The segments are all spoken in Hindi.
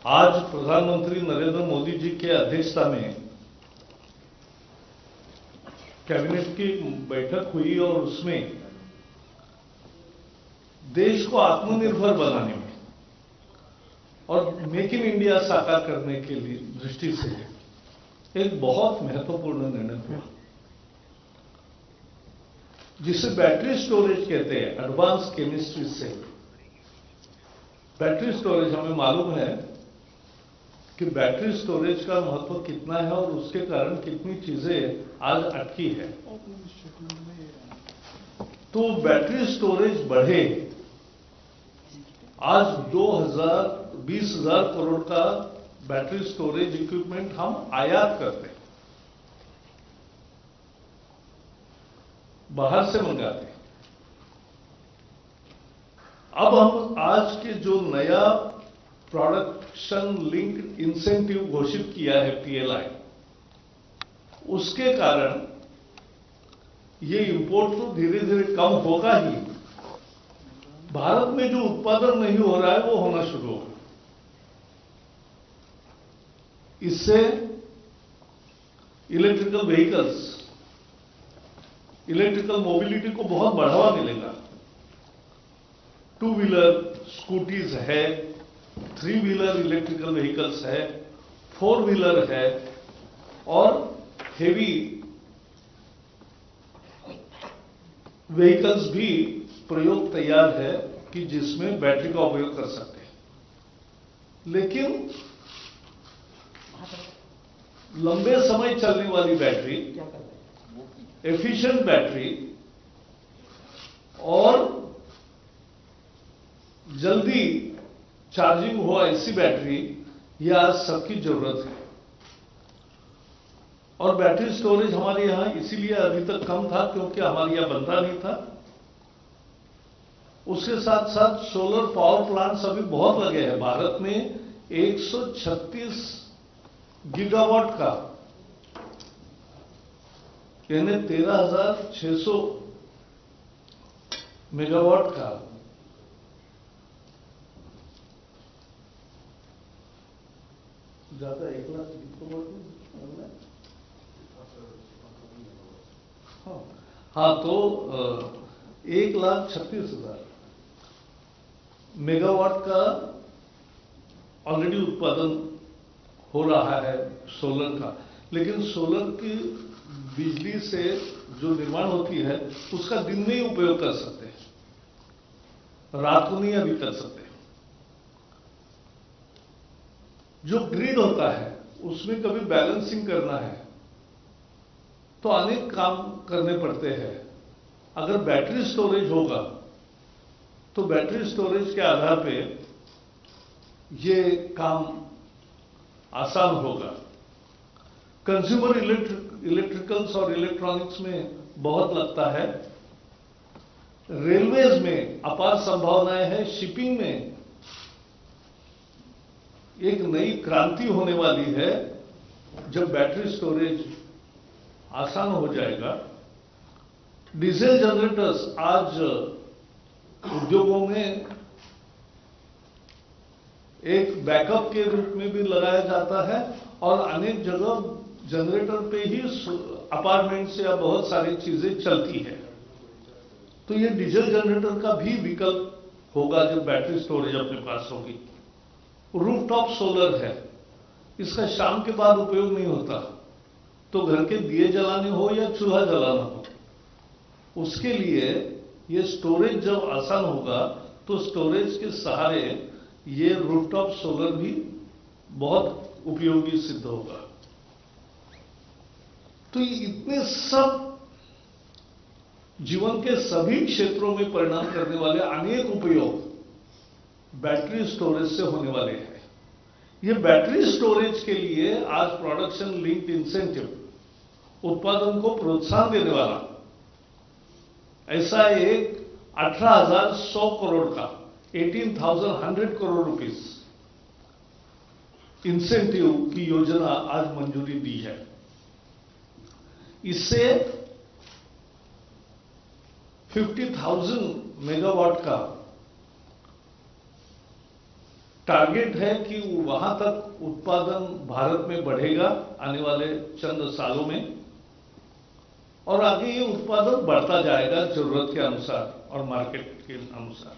आज प्रधानमंत्री नरेंद्र मोदी जी के अध्यक्षता में कैबिनेट की बैठक हुई और उसमें देश को आत्मनिर्भर बनाने में और मेक इन इंडिया साकार करने के लिए दृष्टि से एक बहुत महत्वपूर्ण निर्णय हुआ, जिसे बैटरी स्टोरेज कहते हैं। एडवांस केमिस्ट्री से बैटरी स्टोरेज, हमें मालूम है कि बैटरी स्टोरेज का महत्व कितना है और उसके कारण कितनी चीजें आज अटकी है। तो बैटरी स्टोरेज बढ़े। आज 20,000 करोड़ का बैटरी स्टोरेज इक्विपमेंट हम आयात करते हैं, बाहर से मंगाते हैं। अब हम आज के जो नया प्रोडक्शन लिंक इंसेंटिव घोषित किया है PLI, उसके कारण ये इंपोर्ट तो धीरे धीरे कम होगा ही। भारत में जो उत्पादन नहीं हो रहा है वो होना शुरू होगा। इससे इलेक्ट्रिकल व्हीकल्स, इलेक्ट्रिकल मोबिलिटी को बहुत बढ़ावा मिलेगा। 2 व्हीलर स्कूटीज है, 3 व्हीलर इलेक्ट्रिकल व्हीकल्स है, 4 व्हीलर है और हेवी व्हीकल्स भी प्रयोग तैयार है कि जिसमें बैटरी का उपयोग कर सकते हैं। लेकिन लंबे समय चलने वाली बैटरी, एफिशिएंट बैटरी और जल्दी चार्जिंग हो ऐसी बैटरी, यह आज सबकी जरूरत है। और बैटरी स्टोरेज हमारे यहां इसीलिए अभी तक कम था क्योंकि हमारे यहां बनता नहीं था। उसके साथ साथ सोलर पावर प्लांट्स अभी बहुत लगे हैं। भारत में 136 गीगावाट का, यानी 13,600 मेगावाट का ज्यादा 1 लाख हाँ, तो 1,36,000 मेगावाट का ऑलरेडी उत्पादन हो रहा है सोलर का। लेकिन सोलर की बिजली से जो निर्माण होती है उसका दिन में ही उपयोग कर सकते हैं, रात को नहीं अभी कर सकते। जो ग्रिड होता है उसमें कभी बैलेंसिंग करना है तो अनेक काम करने पड़ते हैं। अगर बैटरी स्टोरेज होगा तो बैटरी स्टोरेज के आधार पे ये काम आसान होगा। कंज्यूमर इलेक्ट्रिकल्स और इलेक्ट्रॉनिक्स में बहुत लगता है। रेलवेज में अपार संभावनाएं हैं। शिपिंग में एक नई क्रांति होने वाली है जब बैटरी स्टोरेज आसान हो जाएगा। डीजल जनरेटर्स आज उद्योगों में एक बैकअप के रूप में भी लगाया जाता है और अनेक जगह जनरेटर पे ही अपार्टमेंट से या बहुत सारी चीजें चलती है। तो ये डीजल जनरेटर का भी विकल्प होगा जब बैटरी स्टोरेज अपने पास होगी। रूफटॉप सोलर है, इसका शाम के बाद उपयोग नहीं होता, तो घर के दिए जलाने हो या चूल्हा जलाना हो, उसके लिए ये स्टोरेज जब आसान होगा तो स्टोरेज के सहारे ये रूफटॉप सोलर भी बहुत उपयोगी सिद्ध होगा। तो ये इतने सब जीवन के सभी क्षेत्रों में परिणाम करने वाले अनेक उपयोग बैटरी स्टोरेज से होने वाले हैं। ये बैटरी स्टोरेज के लिए आज प्रोडक्शन लिंक्ड इंसेंटिव, उत्पादन को प्रोत्साहन देने वाला ऐसा एक 18,100 करोड़ का 18,100 करोड़ रुपीस इंसेंटिव की योजना आज मंजूरी दी है। इससे 50,000 मेगावाट का टारगेट है कि वहां तक उत्पादन भारत में बढ़ेगा आने वाले चंद सालों में, और आगे ये उत्पादन बढ़ता जाएगा जरूरत के अनुसार और मार्केट के अनुसार।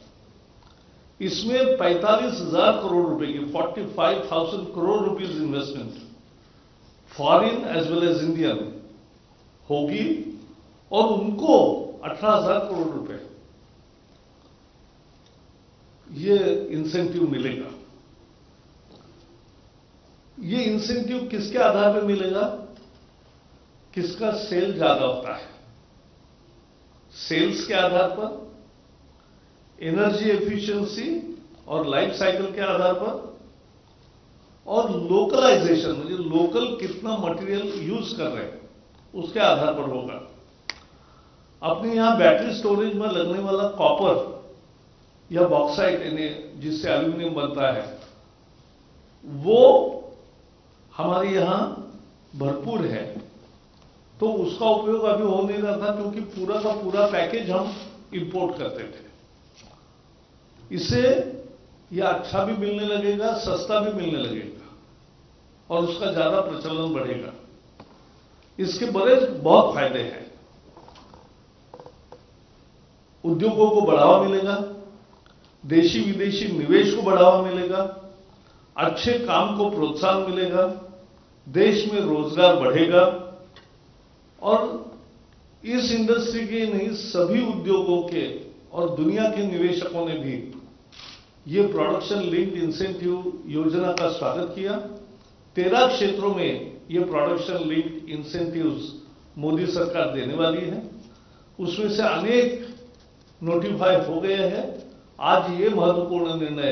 इसमें 45,000 करोड़ रुपए की 45,000 crore rupees investment foreign as well as Indian होगी, और उनको 18,000 करोड़ रुपए ये इंसेंटिव मिलेगा। ये इंसेंटिव किसके आधार पर मिलेगा? किसका सेल ज्यादा होता है, सेल्स के आधार पर, एनर्जी एफिशिएंसी और लाइफ साइकिल के आधार पर, और लोकलाइजेशन मतलब लोकल कितना मटेरियल यूज कर रहे हैं उसके आधार पर होगा। अपने यहां बैटरी स्टोरेज में लगने वाला कॉपर या बॉक्साइट यानी जिससे एल्यूमिनियम बनता है, वो हमारे यहां भरपूर है, तो उसका उपयोग अभी हो नहीं रहा था क्योंकि पूरा का पूरा पैकेज हम इंपोर्ट करते थे। इससे यह अच्छा भी मिलने लगेगा, सस्ता भी मिलने लगेगा, और उसका ज्यादा प्रचलन बढ़ेगा। इसके बड़े बहुत फायदे हैं। उद्योगों को बढ़ावा मिलेगा, देशी विदेशी निवेश को बढ़ावा मिलेगा, अच्छे काम को प्रोत्साहन मिलेगा, देश में रोजगार बढ़ेगा, और इस इंडस्ट्री के नहीं सभी उद्योगों के और दुनिया के निवेशकों ने भी ये प्रोडक्शन लिंक्ड इंसेंटिव योजना का स्वागत किया। 13 क्षेत्रों में ये प्रोडक्शन लिंक्ड इंसेंटिव्स मोदी सरकार देने वाली है, उसमें से अनेक नोटिफाई हो गए हैं। आज ये महत्वपूर्ण निर्णय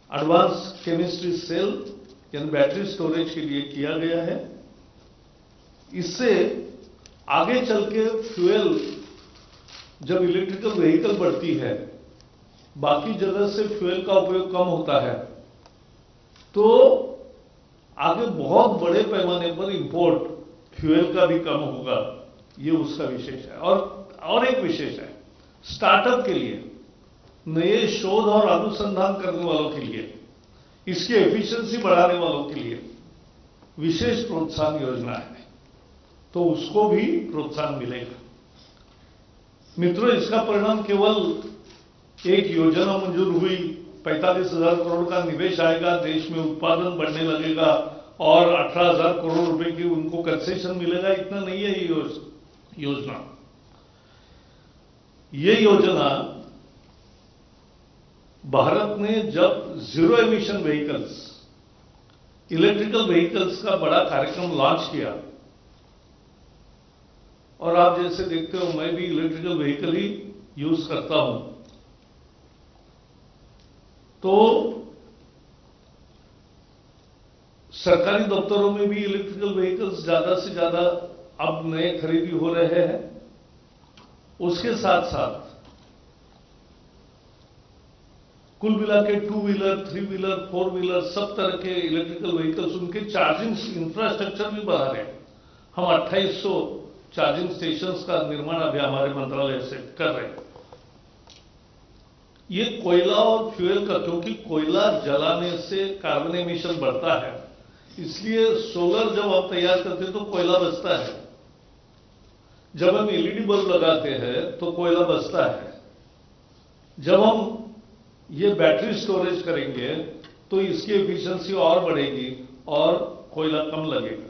एडवांस केमिस्ट्री सेल यानी बैटरी स्टोरेज के लिए किया गया है। इससे आगे चल के फ्यूल, जब इलेक्ट्रिकल व्हीकल बढ़ती है, बाकी जगह से फ्यूल का उपयोग कम होता है, तो आगे बहुत बड़े पैमाने पर इंपोर्ट फ्यूल का भी कम होगा। ये उसका विशेष है। और एक विशेष है स्टार्टअप के लिए, नए शोध और अनुसंधान करने वालों के लिए, इसकी एफिशिएंसी बढ़ाने वालों के लिए विशेष प्रोत्साहन योजना है, तो उसको भी प्रोत्साहन मिलेगा। मित्रों, इसका परिणाम केवल एक योजना मंजूर हुई, 45,000 करोड़ का निवेश आएगा, देश में उत्पादन बढ़ने लगेगा और 18,000 करोड़ रुपए की उनको कंसेशन मिलेगा, इतना नहीं है ये योजना। ये योजना भारत ने जब zero emission vehicles, electrical vehicles का बड़ा कार्यक्रम लॉन्च किया, और आप जैसे देखते हो मैं भी इलेक्ट्रिकल व्हीकल ही यूज करता हूं, तो सरकारी दफ्तरों में भी इलेक्ट्रिकल व्हीकल्स ज्यादा से ज्यादा अब नए खरीदी हो रहे हैं। उसके साथ साथ कुल मिला के 2 व्हीलर, 3 व्हीलर, 4 व्हीलर सब तरह के इलेक्ट्रिकल व्हीकल्स, उनके चार्जिंग इंफ्रास्ट्रक्चर भी बढ़ा रहे हैं। हम 2800 चार्जिंग स्टेशंस का निर्माण अभी हमारे मंत्रालय से कर रहे हैं। ये कोयला और फ्यूल का, क्योंकि कोयला जलाने से कार्बन एमिशन बढ़ता है, इसलिए सोलर जब आप तैयार करते हैं तो कोयला बचता है। जब हम एलईडी बल्ब लगाते हैं तो कोयला बचता है। जब हम ये बैटरी स्टोरेज करेंगे तो इसकी एफिशिएंसी और बढ़ेगी और कोयला कम लगेगा।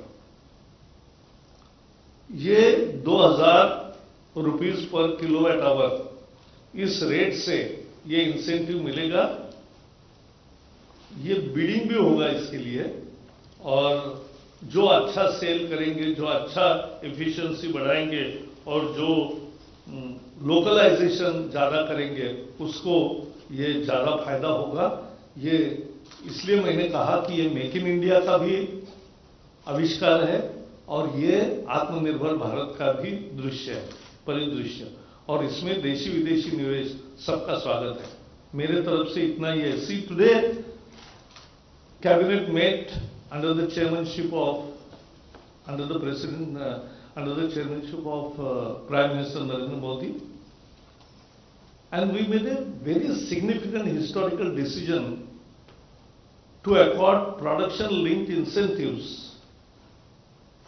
ये 2,000 रुपीज पर किलोवाट आवर इस रेट से ये इंसेंटिव मिलेगा। ये बिडिंग भी होगा इसके लिए, और जो अच्छा सेल करेंगे, जो अच्छा एफिशिएंसी बढ़ाएंगे और जो लोकलाइजेशन ज्यादा करेंगे, उसको ये ज्यादा फायदा होगा। ये इसलिए मैंने कहा कि ये मेक इन इंडिया का भी आविष्कार है और ये आत्मनिर्भर भारत का भी दृश्य है, परिदृश्य, और इसमें देशी विदेशी निवेश सबका स्वागत है। मेरे तरफ से इतना ही है। See today cabinet met under the chairmanship of, under the president, under the chairmanship of Prime Minister Narendra Modi, and we made a very significant historical decision to accord production-linked incentives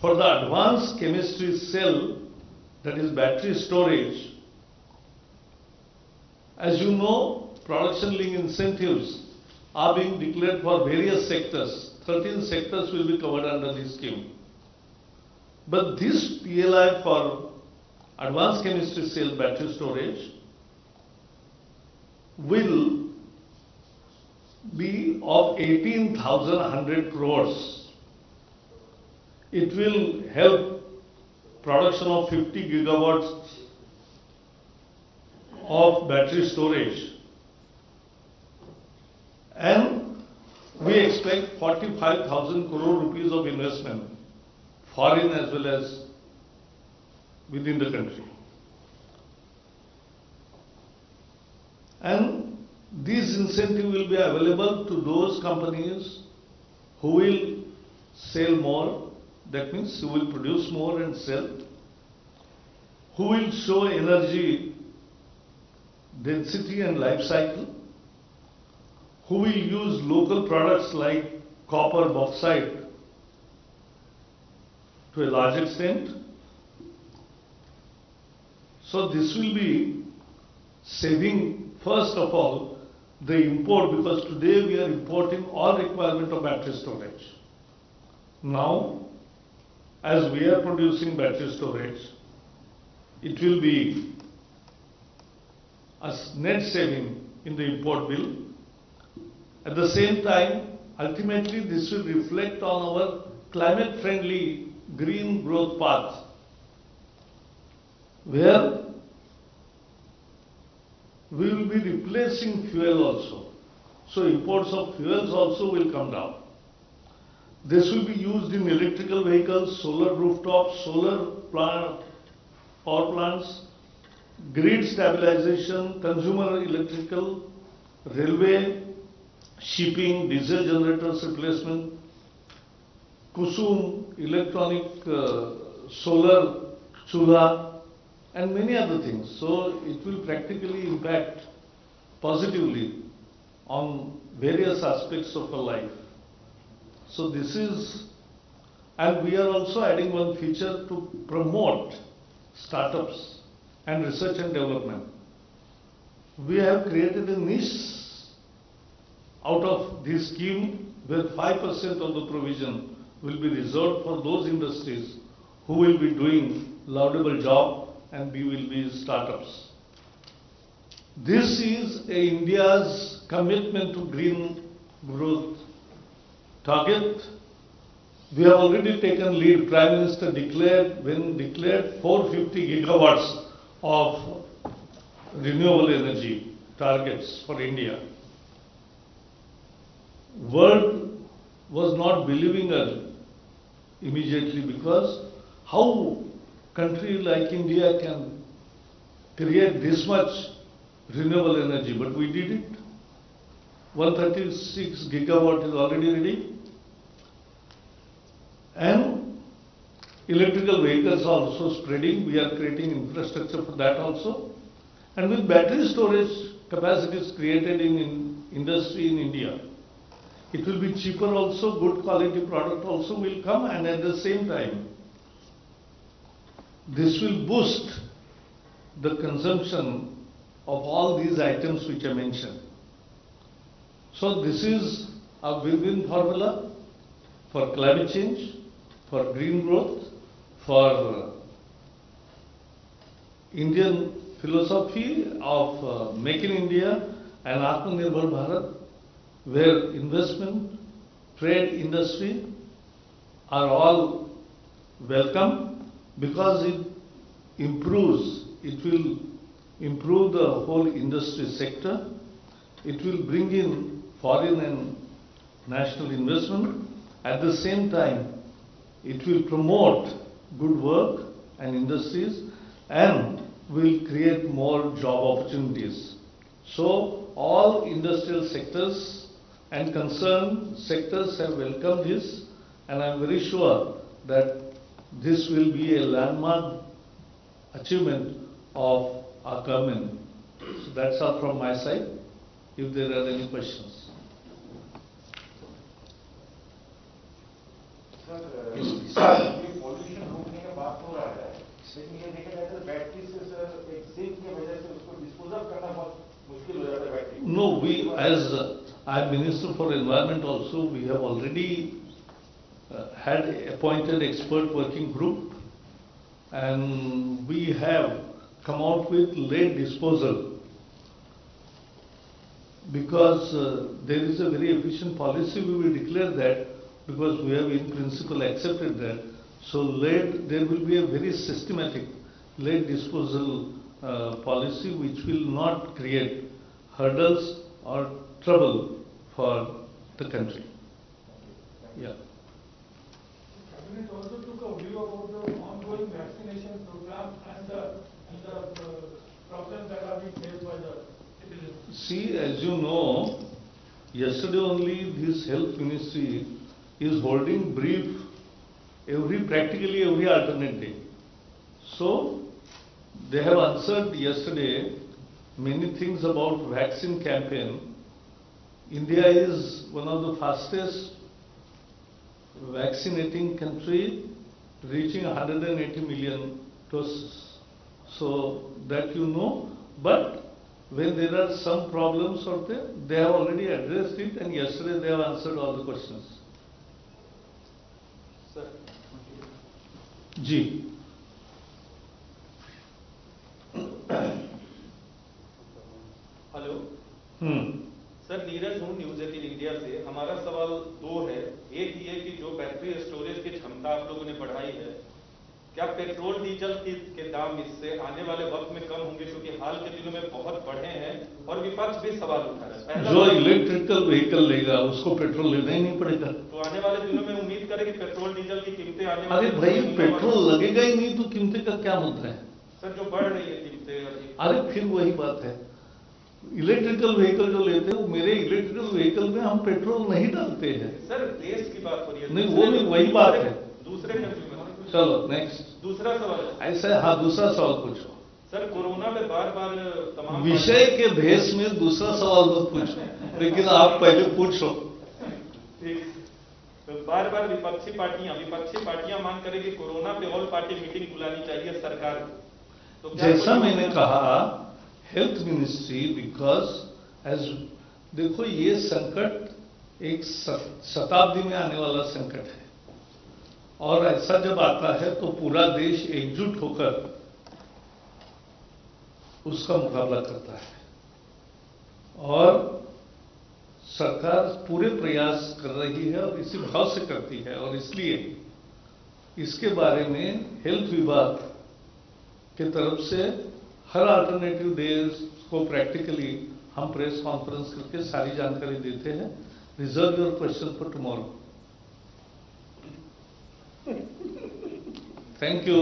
for the advanced chemistry cell, that is battery storage. As you know, production-linked incentives are being declared for various sectors. 13 sectors will be covered under this scheme. But this PLI for advanced chemistry cell battery storage will be of 18,100 crores. It will help production of 50 gigawatts of battery storage, and we expect 45,000 crore rupees of investment, foreign as well as within the country. And this incentive will be available to those companies who will sell more, that means who will produce more and sell, who will show energy density and life cycle, who will use local products like copper, bauxite to a large extent. So this will be saving, first of all, the import, because today we are importing all requirement of battery storage. Now, as we are producing battery storage, it will be a net saving in the import bill. At the same time, ultimately this will reflect on our climate-friendly green growth path, where we will be replacing fuel also. So imports of fuels also will come down. This will be used in electrical vehicles, solar rooftops, solar power plants, grid stabilization, consumer electrical, railway, shipping, diesel generators replacement, Kusum, electronic solar chula, and many other things. So it will practically impact positively on various aspects of our life. So this is, and we are also adding one feature to promote startups and research and development. We have created a niche out of this scheme where 5% of the provision will be reserved for those industries who will be doing laudable job, and we will be startups. This is India's commitment to green growth target. We have already taken lead. Prime Minister declared 450 gigawatts of renewable energy targets for India. World was not believing us immediately, because how country like India can create this much renewable energy, but we did it. 136 gigawatt is already ready. And electrical vehicles also spreading. We are creating infrastructure for that also. And with battery storage capacities created in industry in India, it will be cheaper also, good quality product also will come, and at the same time, this will boost the consumption of all these items which I mentioned. So this is a win-win formula for climate change, for green growth, for Indian philosophy of Make in India and Atmanirbhar Bharat, where investment, trade, industry are all welcome, because it will improve the whole industry sector. It will bring in foreign and national investment. At the same time, it will promote good work and industries, and will create more job opportunities. So all industrial sectors and concerned sectors have welcomed this, and I am very sure that this will be a landmark achievement of our government. So that's all from my side. If there are any questions. ये पॉल्यूशन रोकने का बात हो रहा है, लेकिन ये देखा जाए तो बैटरी से सर एक सिंक की वजह से उसको डिस्पोजल करना बहुत मुश्किल हो जाता है battery. No, we as I am Minister for Environment also, we have already had appointed expert working group, and we have come out with lead disposal, because there is a very efficient policy. We will declare that, because we have in principle accepted that. So lead, there will be a very systematic lead disposal policy which will not create hurdles or trouble for the country. Yeah. Cabinet also took a view about the ongoing vaccination program and the problems that are being faced by the citizens. See, as you know, yesterday only this health ministry is holding brief practically every alternate day. So they have answered yesterday many things about vaccine campaign. India is one of the fastest vaccinating country, reaching 180 million doses. So that you know, but when there are some problems out there, they have already addressed it, and yesterday they have answered all the questions. Sir. जी. Hello hmm. सर, नीरज हूँ न्यूज 18 इंडिया से। हमारा सवाल दो है। एक ये कि जो बैटरी स्टोरेज की क्षमता आप लोगों ने बढ़ाई है, क्या पेट्रोल डीजल के दाम इससे आने वाले वक्त में कम होंगे, क्योंकि हाल के दिनों में बहुत बढ़े हैं और विपक्ष भी सवाल उठा रहा है। जो इलेक्ट्रिकल व्हीकल लेगा उसको पेट्रोल लेना ही नहीं पड़ेगा। तो आने वाले दिनों में उम्मीद करें कि पेट्रोल डीजल की कीमतें आने अरे भाई, पेट्रोल लगेगा ही नहीं तो कीमतें का क्या मतलब है? सर, जो बढ़ रही है कीमतें। अरे फिर वही बात है, इलेक्ट्रिकल व्हीकल जो लेते हैं, वो मेरे इलेक्ट्रिकल व्हीकल में हम पेट्रोल नहीं डालते हैं। सर, देश की बात हो रही है। नहीं, वो नहीं, वही बात है। दूसरे कंज्यूमर। चलो नेक्स्ट। दूसरा सवाल ऐसा, हाँ, दूसरा सवाल पूछो। सर, कोरोना में बार बार तमाम विषय के भेष में दूसरा सवाल मत पूछो, लेकिन आप पहले पूछो। बार बार विपक्षी पार्टियां मांग करें कि कोरोना पे ऑल पार्टी मीटिंग बुलानी चाहिए सरकार को। तो जैसा मैंने कहा, हेल्थ मिनिस्ट्री, बिकॉज एज देखो, ये संकट एक शताब्दी में आने वाला संकट है, और ऐसा जब आता है तो पूरा देश एकजुट होकर उसका मुकाबला करता है, और सरकार पूरे प्रयास कर रही है और इसी भाव से करती है, और इसलिए इसके बारे में हेल्थ विभाग की तरफ से हर अल्टरनेटिव डेज को प्रैक्टिकली हम प्रेस कॉन्फ्रेंस करके सारी जानकारी देते हैं। Reserve your question for tomorrow. Thank you.